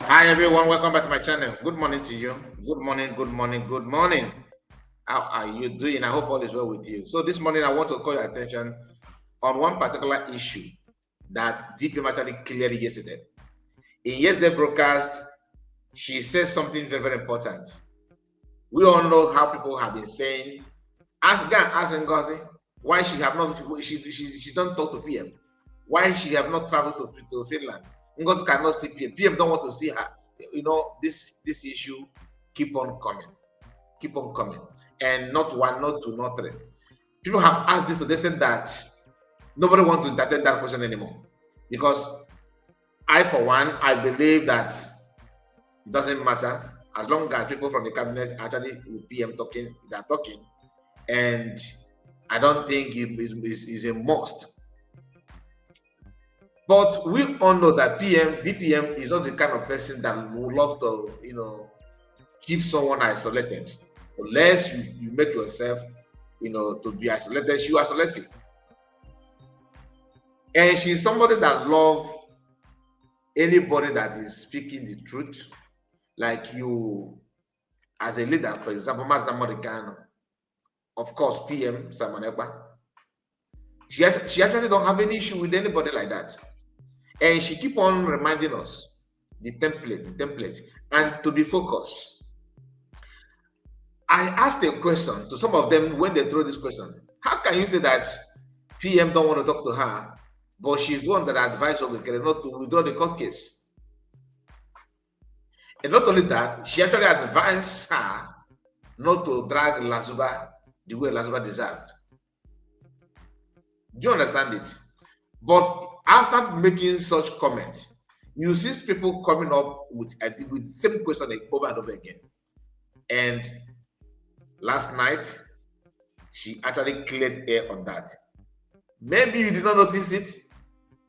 Hi everyone, welcome back to my channel. Good morning to you. Good morning, good morning, good morning. How are you doing? I hope all is well with you. So this morning I want to call your attention on one particular issue that DPM actually cleared yesterday. In yesterday's broadcast, she says something very, very important. We all know how people have been saying, ask Ngozi why she have not she don't talk to PM, why she have not traveled to Finland. Ngozi cannot see PM. PM don't want to see her. You know, this issue keep on coming, and not one, not two, not three. People have asked this to the extent that nobody wants to entertain that question anymore, because I, for one, I believe that it doesn't matter as long as people from the cabinet actually with PM talking, they're talking, and I don't think it is a must. But we all know that DPM is not the kind of person that would love to, keep someone isolated. Unless you make yourself, to be isolated, she will isolate you. And she's somebody that loves anybody that is speaking the truth. Like you, as a leader, for example, Mazda Moricano, of course, PM Simon Ekpa. She actually don't have any issue with anybody like that. And she keep on reminding us the template, and to be focused. I asked a question to some of them when they throw this question. How can you say that PM don't want to talk to her, but she's the one that advised Obekere not to withdraw the court case? And not only that, she actually advised her not to drag Lazuba the way Lazuba deserved. Do you understand it? But after making such comments, you see people coming up with the same question over and over again. And last night, she actually cleared air on that. Maybe you did not notice it.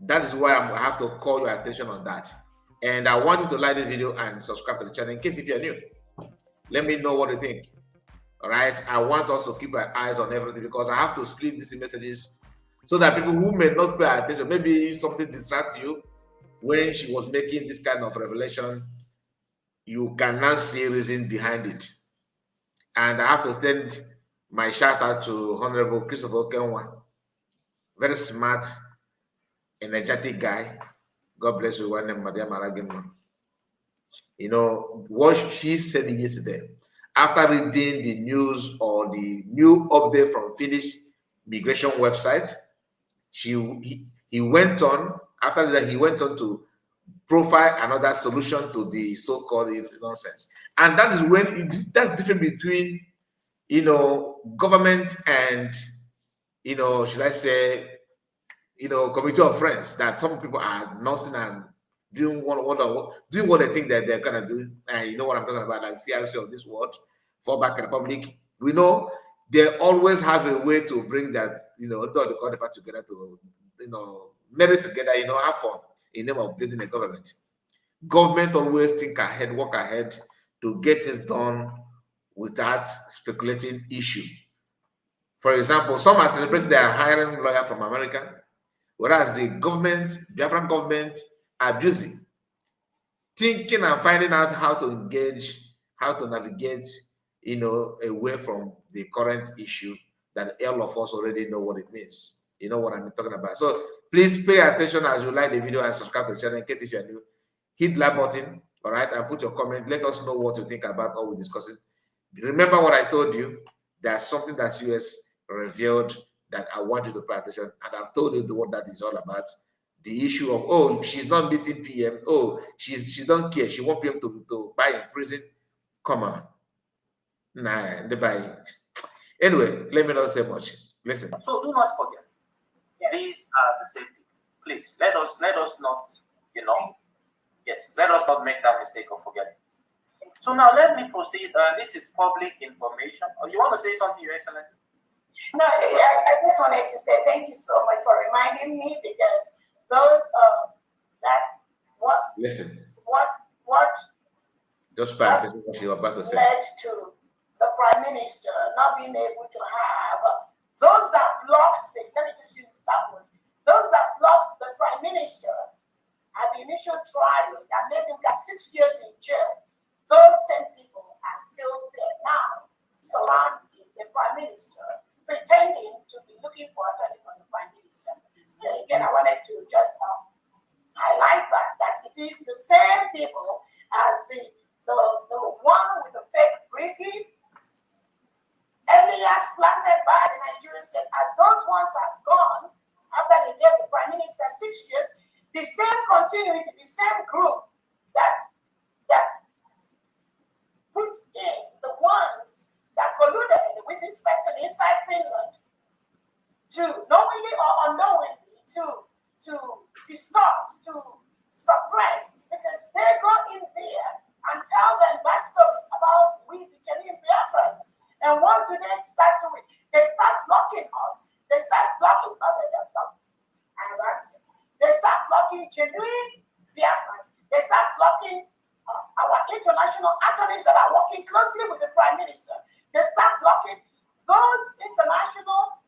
That is why I have to call your attention on that. And I want you to like this video and subscribe to the channel in case if you're new. Let me know what you think. All right. I want us to keep our eyes on everything because I have to split these messages so that people who may not pay attention, maybe something distracts you when she was making this kind of revelation, you cannot see reason behind it. And I have to send my shout out to Honorable Christopher Kenwa. Very smart, energetic guy. God bless you, one name, You know, what she said yesterday, after reading the news or the new update from Finnish migration website, he went on, after that, he went on to profile another solution to the so-called nonsense. And that is when that's different between government and should I say committee of friends, that some people are nursing and doing doing what they think that they're gonna do. And you know what I'm talking about, like CRC of this world, Fallback Republic. We know they always have a way to bring that, all the qualified together to, marry together, have fun in name of building a government. Government always think ahead, work ahead to get this done without speculating issue. For example, some are celebrating their hiring lawyer from America, whereas the government, Biafran government, are busy thinking and finding out how to engage, how to navigate, away from the current issue that all of us already know what it means. You know what I'm talking about. So please pay attention as you like the video and subscribe to the channel in case if you're new. Hit the like button, all right, and put your comment. Let us know what you think about what we're discussing. Remember what I told you. There's something that US revealed that I want you to pay attention, and I've told you what that is all about. The issue of, oh, she's not meeting PM, oh, she don't care, she want PM to buy in prison. Come on. Nah, they buy. Anyway, let me not say much. Listen. So do not forget, these are the same people. Please let us not, yes, let us not make that mistake of forgetting. So now let me proceed. This is public information. Oh, you want to say something, Your Excellency? No, I just wanted to say thank you so much for reminding me, because those listen. What just pay attention to what you're about to say. Led to the Prime Minister not being able to have those that blocked let me just use that word. Those that blocked the Prime Minister at the initial trial that made him get 6 years in jail, those same people are still there now, surrounding the Prime Minister, pretending to be looking for attorney from the Prime Minister. So again, I wanted to just highlight that it is the same people as the one with the fake brigade, Elias planted by the Nigerian state. As those ones are gone, after they gave the Prime Minister 6 years, the same continuity, the same group that put in the ones that colluded with this person inside Finland to knowingly or unknowingly to distort, to suppress, because they go in there and tell them bad stories about we, the genuine Biafrans. And what do they start doing? They start blocking us. They start blocking They start blocking genuine Biafrans. They start blocking our international attorneys that are working closely with the Prime Minister. They start blocking those international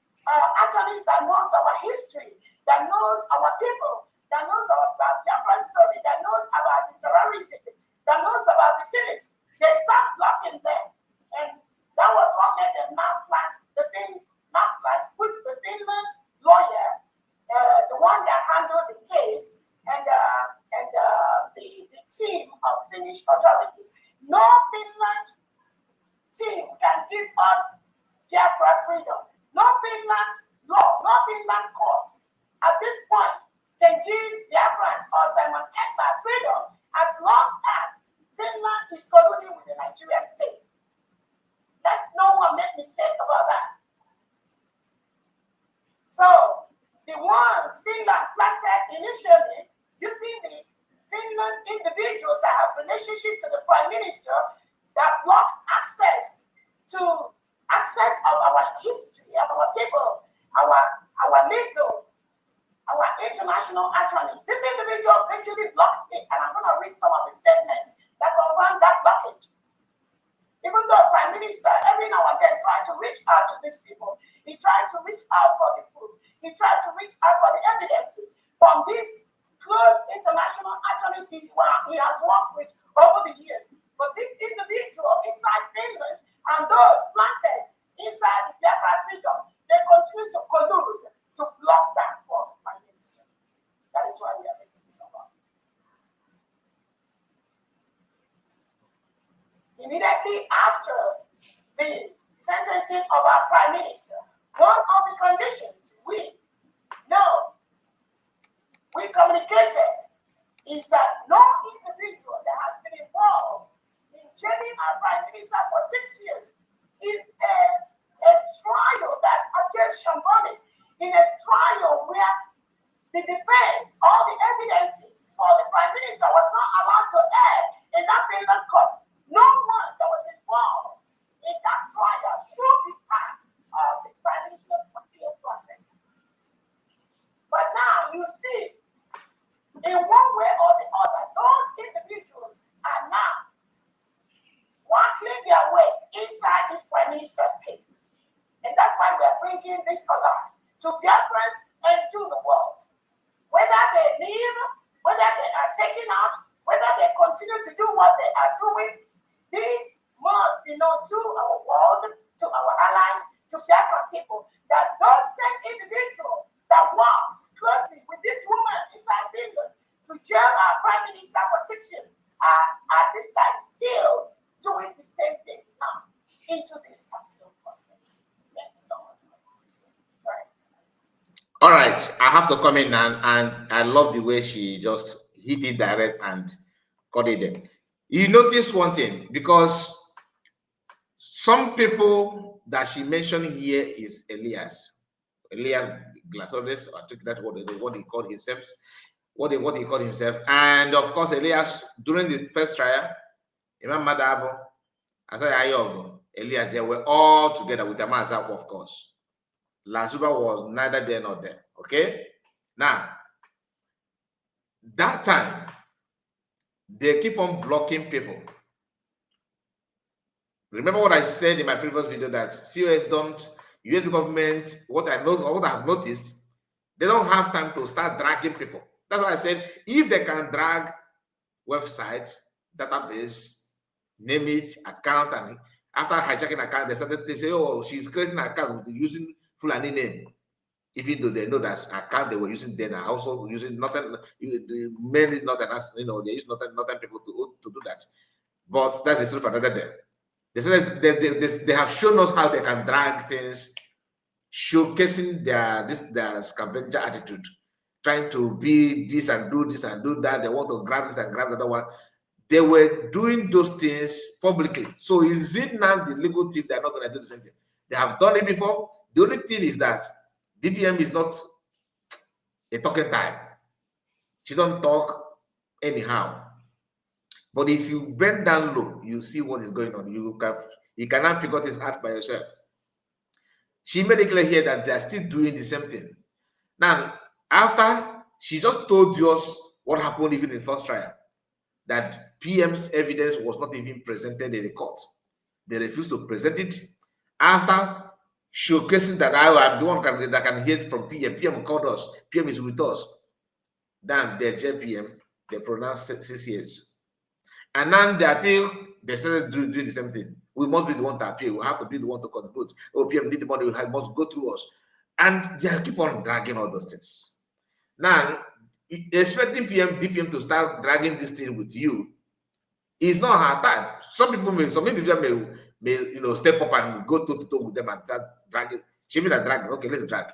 attorneys that knows our history, that knows our people, that knows about Biafran story, that knows about the terrorism, that knows about the killings. They start blocking them. And that was what made them not plant put the Finland lawyer, the one that handled the case, and the team of Finnish authorities. No Finland team can give us Biafra freedom. No Finland law, no Finland courts at this point can give Biafrans or Simon Ekpa freedom as long as Finland is colluding with the Nigerian state. Let no one make mistake about that. So the ones Finland planted initially using the Finland individuals that have relationship to the Prime Minister that blocked access to of our history, of our people, our legal, our international attorneys. This individual eventually blocked it, and I'm going to read some of the statements that confirm that blockage. Even though Prime Minister every now and then tried to reach out to these people, he tried to reach out for the proof, he tried to reach out for the evidences from these close international attorneys he has worked with over the years. But this individual inside Finland and those planted inside the Biafra freedom, they continue to collude to block that for Prime Minister. That is why we are missing someone. Immediately after the sentencing of our Prime Minister, one of the conditions we communicated is that no individual that has been involved in jailing our Prime Minister for 6 years in a trial that appears shambolic, in a trial where the defense, all the evidences for the Prime Minister was not allowed to air in that Finland court. No one that was involved in that trial should be part of the Prime Minister's appeal process. But now you see, in one way or the other, those individuals are now waggling their way inside this Prime Minister's case. And that's why we're bringing this alert to Biafrans and to the world. Whether they leave, whether they are taken out, whether they continue to do what they are doing, this must, to our world, to our allies, to Biafran people, that those same individuals that worked closely with this woman inside Finland to jail our Prime Minister for 6 years are at this time still doing the same thing now into this appeal process. Thank you so much. All right, I have to come in and I love the way she just hit it direct and got it there. You notice one thing, because some people that she mentioned here is Elias Glasodes, I think that's what he called himself, what he called himself, and of course Elias during the first trial, Imam Madabo, Asaya Ayogo, Elias, they were all together with Amazak, of course. Lazuba was neither there nor there. Okay? Now, that time, they keep on blocking people. Remember what I said in my previous video that COS don't, US government, what I have noticed, they don't have time to start dragging people. That's why I said if they can drag website, database, name it, account, and after hijacking account, they say, oh, she's creating an account using Fulani name. Even though they know that account they were using then are also using nothing, mainly nothing, they use nothing people to do that. But that's the story for another day. They said they have shown us how they can drag things, showcasing their scavenger attitude, trying to be this and do this and do that. They want to grab this and grab the other one. They were doing those things publicly. So is it now the legal team they're not going to do the same thing? They have done it before. The only thing is that DPM is not a talking type. She don't talk anyhow. But if you bend down low, you see what is going on. You cannot figure this out by yourself. She made it clear here that they are still doing the same thing. Now, after she just told us what happened even in first trial, that PM's evidence was not even presented in the court. They refused to present it. After showcasing that I am the one that can hear from PM, PM called us, PM is with us. Then the JPM, they pronounced 6 years. And now the appeal, they started doing the same thing. We must be the one to appeal. We have to be the one to contribute. Oh, PM need the money, we must go through us. And they keep on dragging all those things. Now, expecting DPM to start dragging this thing with you is not her type. Some individuals may step up and go toe to toe with them and start dragging. She mean that dragging. Okay, let's drag.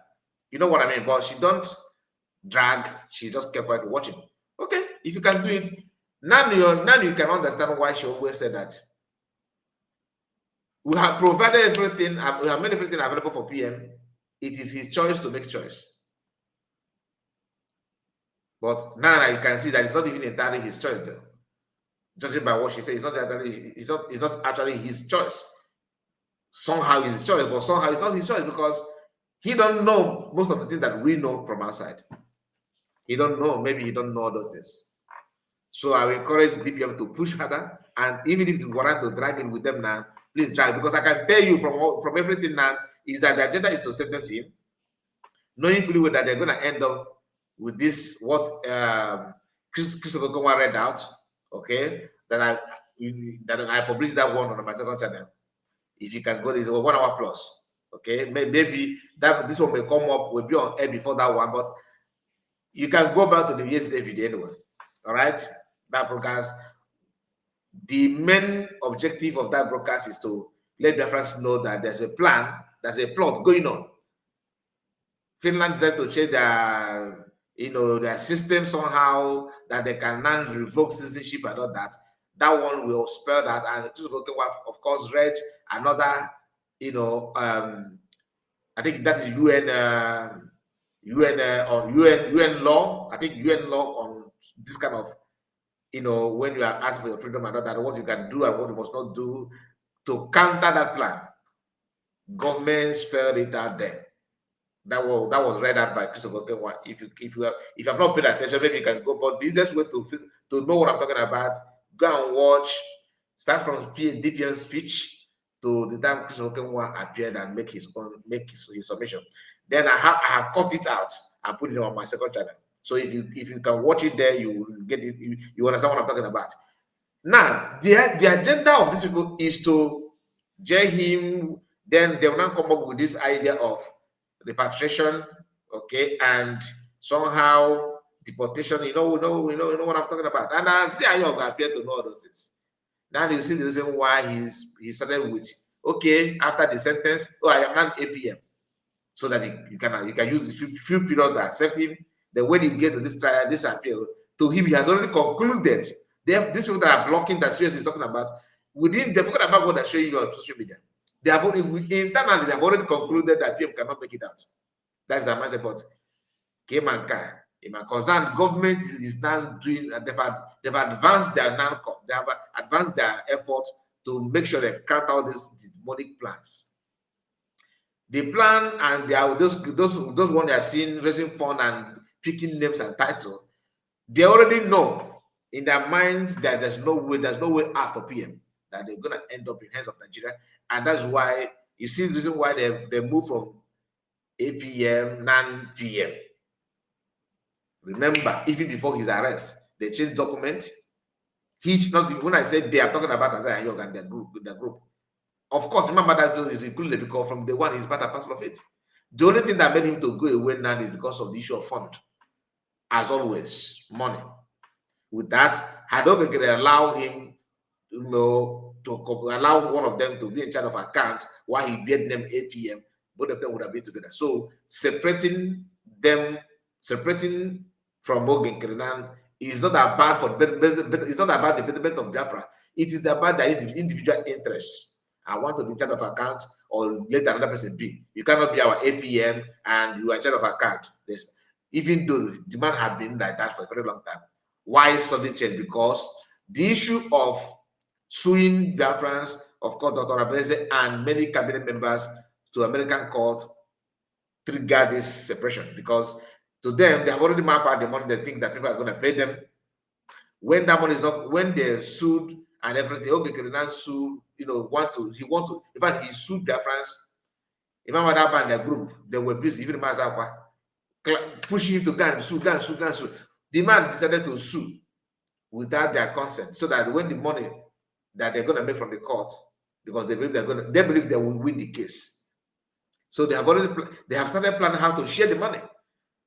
You know what I mean? But she don't drag. She just kept quiet watching. Okay, if you can do it, now you can understand why she always said that. We have provided everything. We have made everything available for PM. It is his choice to make choice. But now you can see that it's not even entirely his choice, though. Judging by what she says, it's not actually his choice. Somehow it's his choice, but somehow it's not his choice because he don't know most of the things that we know from outside. He don't know, maybe he don't know those things. So I will encourage DPM to push harder, and even if you want to drag in with them now, please drag, because I can tell you from everything now is that the agenda is to sentence him, knowing fully well that they're going to end up with this what Chris Okokoma read out. Okay, that I published that one on my second channel. If you can go, this 1 hour plus. Okay, maybe that this one may come up, will be on air before that one, but you can go back to the yesterday video anyway. All right, that broadcast. The main objective of that broadcast is to let Biafrans know that there's a plan, there's a plot going on. Finland decided to change their system somehow, that they can now revoke citizenship and all that. That one will spell that, and of course read another, I think that is UN law. I think UN law on this kind of, when you are asked for your freedom and all that, what you can do and what you must not do to counter that plan. Government spelled it out there. That was read out by Christopher Kenwa. If you have not paid attention, maybe you can go. But the easiest way to know what I'm talking about, go and watch. Start from DPM speech to the time Christopher Kenwa appeared and make his submission. Then I have cut it out and put it on my second channel. So if you can watch it there, you will get it. You understand what I'm talking about. Now the agenda of these people is to jail him. Then they will now come up with this idea of repatriation, okay, and somehow deportation. You know what I'm talking about. And I see how you appear to know all those things. Now you see the reason why he started with, okay, after the sentence, I am not APM, so that you can use the few period to accept him. Then when you get to this trial, this appeal, to him, he has already concluded. These people that are blocking that series is talking about, they're talking about what they're showing you on social media. They have internally they have already concluded that PM cannot make it out. That's the message. But because now government is now doing, they've advanced their effort to make sure they count all these demonic plans. The plan and those ones they are seeing raising fund and picking names and title, they already know in their minds that there's no way out for PM, that they're gonna end up in hands of Nigeria. And that's why you see the reason why they move from APM, non-PM. Remember, even before his arrest, they changed documents. Not when I said they, I'm talking about Isaiah Yog and the group. Of course, remember that is included because from the one he's part and parcel of it. The only thing that made him to go away now is because of the issue of fund. As always, money. With that, had Ogekere allow him, to allow one of them to be in charge of account while he paid them APM, both of them would have been together. So separating from Ogekere is not about it's not about the betterment of Biafra. It is about the individual interests. I want to be in charge of account, or let another person be. You cannot be our APM and you are in charge of account. Even though the demand had been like that for a very long time. Why sudden change? Because the issue of suing Biafrans, of course, Dr. Orabueze and many cabinet members to American court triggered this separation, because to them, they have already mapped out the money. They think that people are going to pay them. When that money is not, when they sued and everything, Ogekere now sue, in fact, he sued Biafrans. Even when that band, their group, they were busy, even Mazakwa, pushing him to go and sue. The man decided to sue without their consent, so that when the money that they're going to make from the court, because they believe they will win the case. So they have started planning how to share the money.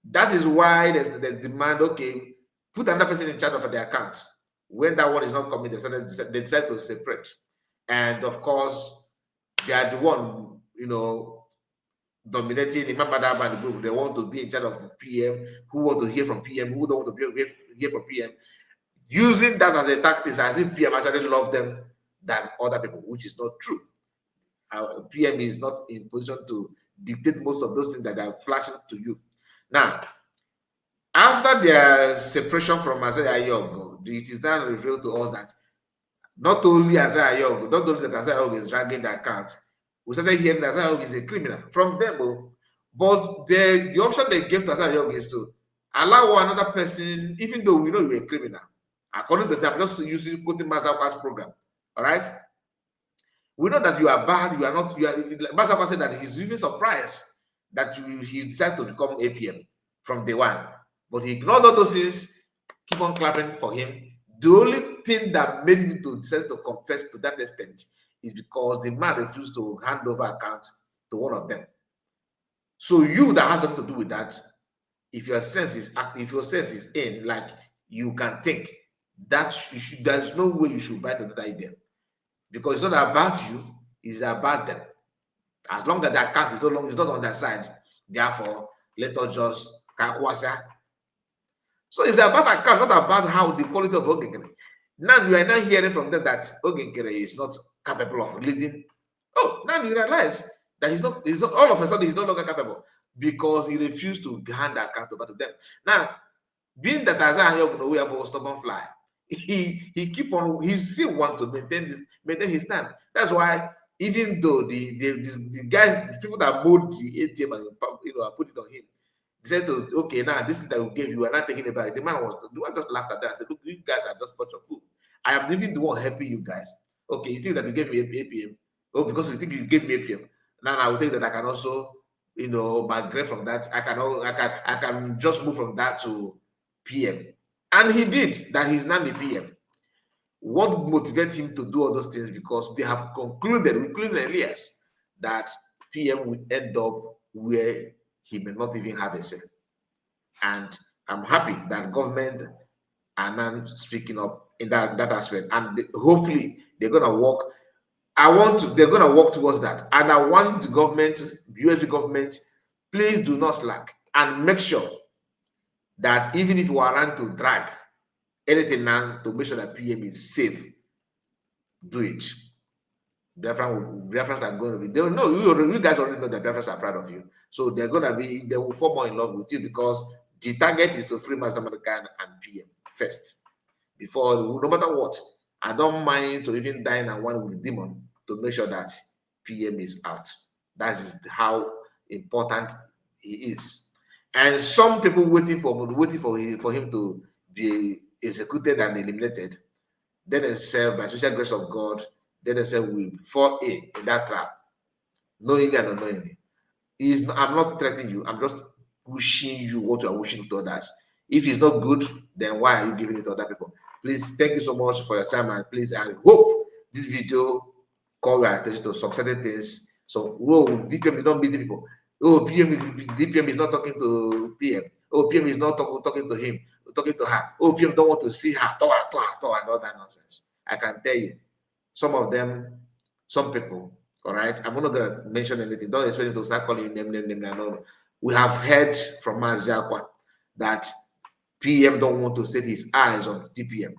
That is why they demand, okay, put another person in charge of the account. When that one is not coming, they decide to separate. And of course, they are the one, dominating. Remember that band group, they want to be in charge of PM, who want to hear from PM, who don't want to hear from PM, using that as a tactic, as if PM actually love them than other people, which is not true. PM is not in position to dictate most of those things that are flashing to you. Now, after their separation from Isaiah Yog, it is now revealed to us that not only that Isaiah Yog is dragging the account, we started hearing that Isaiah Yog is a criminal from them. But the option they gave to Isaiah Yog is to allow another person, even though we know you're a criminal, according to them, just using quoting Mazakwa's program. All right? We know that you are bad, you are not, Mazakwa said that he's even surprised that he decided to become APM from day one. But he ignored all those things, keep on clapping for him. The only thing that made him to decide to confess to that extent is because the man refused to hand over account to one of them. So you that has something to do with that, if your sense is in, like you can think that there's no way you should buy another idea, because it's not about you, it's about them. As long as the account is not on their side, therefore let us just kakwasa. So it's about account, not about how the quality of Ogekere. Now you are not hearing from them that Ogekere is not capable of leading. Oh, now you realize that he's not all of a sudden he's no longer capable because he refused to hand the account over to them. Now, being that Isaiah Yog know we are both stubborn fly, he still want to maintain his stand. That's why even though the guys, the people that mold the ATM and put it on him, said, okay, now this thing that we gave you, are not taking it back. The man just laughed at that. I said, look, you guys are just a bunch of food. I am even the one helping you guys. Okay, you think that you gave me APM? Oh, because you think you gave me APM. Now I will think that I can also, migrate from that. I can just move from that to PM. And he did that. He's now the PM. What motivates him to do all those things? Because they have concluded, including Elias, that PM will end up where he may not even have a say. And I'm happy that government are now speaking up in that aspect. And hopefully they're going to work. They're going to work towards that. And I want the government, USB government, please do not slack and make sure that even if you are around to drag anything now to make sure that PM is safe, do it. Biafrans are going to be, they don't know, you guys already know that Biafrans are proud of you. So they will fall more in love with you, because the target is to free Master American and PM first. Before, no matter what, I don't mind to even dine and one with the demon to make sure that PM is out. That is how important he is. And some people waiting for him to be executed and eliminated, they themselves, by special grace of God, they themselves will fall in that trap, knowingly and unknowingly. I'm not threatening you. I'm just wishing you what you are wishing to others. If it's not good, then why are you giving it to other people? Please, thank you so much for your time, and please, I hope this video call your attention to some certain things. So, whoa, DPM don't meet people. Oh, DPM is not talking to PM. Oh, PM is not talking to him, talking to her. Oh, PM don't want to see her, and all that nonsense. I can tell you, some of them, some people, all right, I'm not going to mention anything. Don't expect me to start calling you name. No. We have heard from Maziakwa that PM don't want to set his eyes on DPM.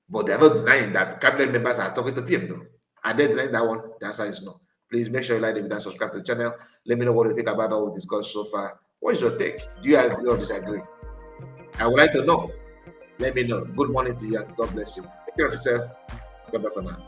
But they're not denying that cabinet members are talking to PM though. Are they denying that one? The answer is no. Please make sure you like the video and subscribe to the channel. Let me know what you think about all we discussed so far. What is your take? Do you agree or disagree? I would like to know. Let me know. Good morning to you and God bless you. Take care of yourself. Bye-bye for now.